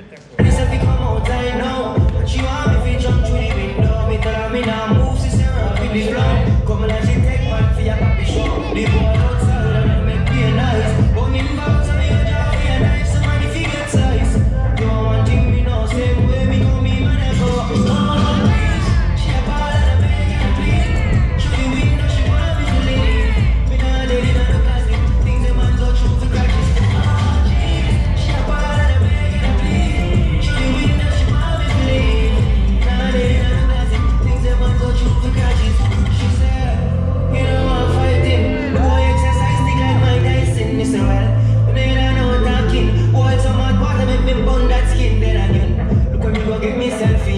This have come out, I know. But she want me to jump through the window. Me tell her me now move, she say I'm with the flow. Come and she take man for your papi show. The boy outside and make me nice. Bunging back to me, you just feel nice. Somebody figure size. You want one thing me know, same way me go, me man I go. Oh, please. She a ball and a beg and plead. Through the window, she want me to leave. Me nah let it on the plastic. Things a man go through for cracking. Oh, jeez. She a ball and a beg and plead. Through the window, she want me to leave. Nah let it on the plastic. Things a man go through for cracking. She said, you know I'm fighting. Boy, exercise think like Mike Tyson. Me say, well, you know know talking. Boy, some hot water make me burn that skin. Then again, look when me go get me selfie.